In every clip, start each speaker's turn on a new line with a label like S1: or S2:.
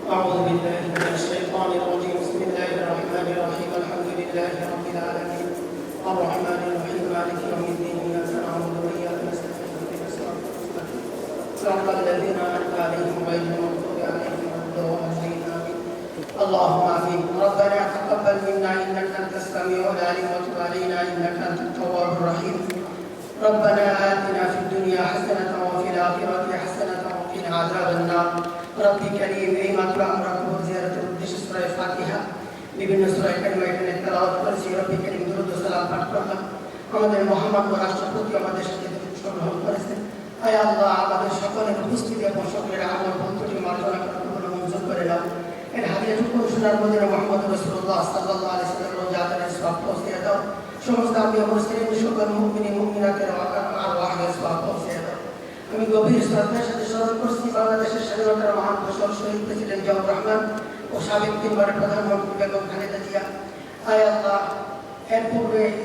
S1: أعوذ بالله من الشيطان الرجيم بسم الله الرحمن الرحيم الحمد لله رب العالمين الرحمن الرحيم مالك يوم الدين إياك نعبد وإياك نستعين اهدنا الصراط المستقيم صراط الذين أنعمت عليهم غير المغضوب عليهم ولا الضالين آمين اللهم آمين ربنا تقبل منا إنك أنت السميع العليم وتب علينا إنك أنت التواب الرحيم ربنا آتنا في الدنيا حسنة وفي الآخرة حسنة وقنا عذاب النار ربي كريم এই মাত্র আমরা কোরআন জিয়ারতের উদ্দেশ্যে সূরা ফাতিহা বিভিন্ন সূরা কারিমা এখানে তেলাওয়াত করেছি রব্বি করিম দরুদ ও সালাম পাঠ করলাম আমাদের মহামান্য রাষ্ট্রপতি আমাদের সাথে অংশগ্রহণ করেছেন আয় আল্লাহ আমাদের সকলের উপস্থিতি এবং সকলের আমল বন্ধুটি মার্জনা করে কবুল মঞ্জুর করে নাও এর হাদিয়াটুকু শোনার মধ্যে মুহাম্মদ রাসূলুল্লাহ সাল্লাল্লাহু আলাইহি ওয়াসাল্লাম রোজাদারের সওয়াব পৌঁছে দাও সমস্ত আম্বিয়া মুরসালিন সকল মুমিনিন মুমিনাতের আরওয়াহের সওয়াব পৌঁছে দাও আমি গভীর শ্রদ্ধার সাথে স্মরণ করছি বাংলাদেশের স্বাধীনতার মহান ঘোষক শহীদ প্রেসিডেন্ট জিয়াউর রহমান ও সাবেক তিনবারের প্রধানমন্ত্রী বেগম খালেদা জিয়া আয় আল্লাহ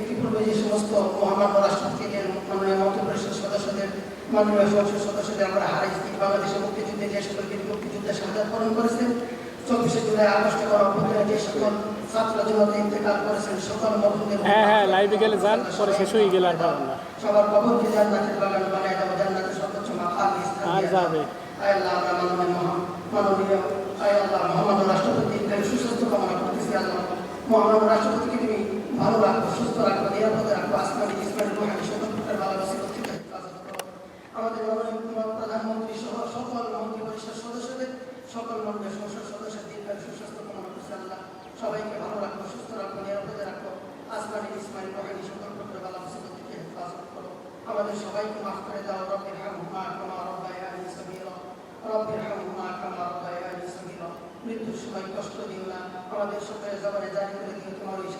S1: ইতিপূর্বে যে সমস্ত মহামান্য রাষ্ট্রপতিদের মাননীয় মন্ত্রিপরিষদ সদস্যদের মাননীয় সংসদ সদস্যদের আমরা হারিয়েছি বাংলাদেশের মুক্তিযুদ্ধে যে সকল বীর মুক্তিযোদ্ধা শাহাদাত বরণ করেছেন 24 জুলাই আগস্টে গণঅভ্যুত্থানে যে সকল ছাত্র জনতা ইন্তেকাল করেছেন সকল মরহুমদের
S2: লাইভে গেলে যান পরে শেষ হয়ে গেলে আর পাবেন না
S1: সবার কবরকে জান্নাতের বাগান বানায় দাও জান্নাতের সর্বোচ্চ মাকাম
S2: আর যাবে
S1: আয় আল্লাহ আমরা মাননীয় আয় আল্লাহ মহামান্য রাষ্ট্রপতির সুস্বাস্থ্য কামনা করতেছি আল্লাহ মহামান্য রাষ্ট্রপতিকে তুমি ভালো রাখো সুস্থ রাখো নিরাপদে রাখো আসমানি ইসমানি রুহানি সকল প্রকার ভালোবাসা করতে আমাদের মাননীয় প্রধানমন্ত্রী সহ সকল মন্ত্রী পরিষদ সদস্যদের সকল মাননীয় সংসদ সদস্যদের দীর্ঘায়ু সুস্বাস্থ্য কামনা করছি আল্লাহ সবাইকে ভালো রাখো সুস্থ রাখো নিরাপদে রাখো আসমানি ইসমানি রুহানি সকল প্রকার ভালোবাসা করতে হেফাজত করো আমাদের সবাইকে মাফ করে দাও রব্বির হামহুমা কামা রাব্বায়ানি সগীরা রব্বির হামহুমা কামা রাব্বায়ানি সগীরা মৃত্যুর সময় কষ্ট দিও না আমাদের সকলের জবানে জারি করে দিও তোমার এই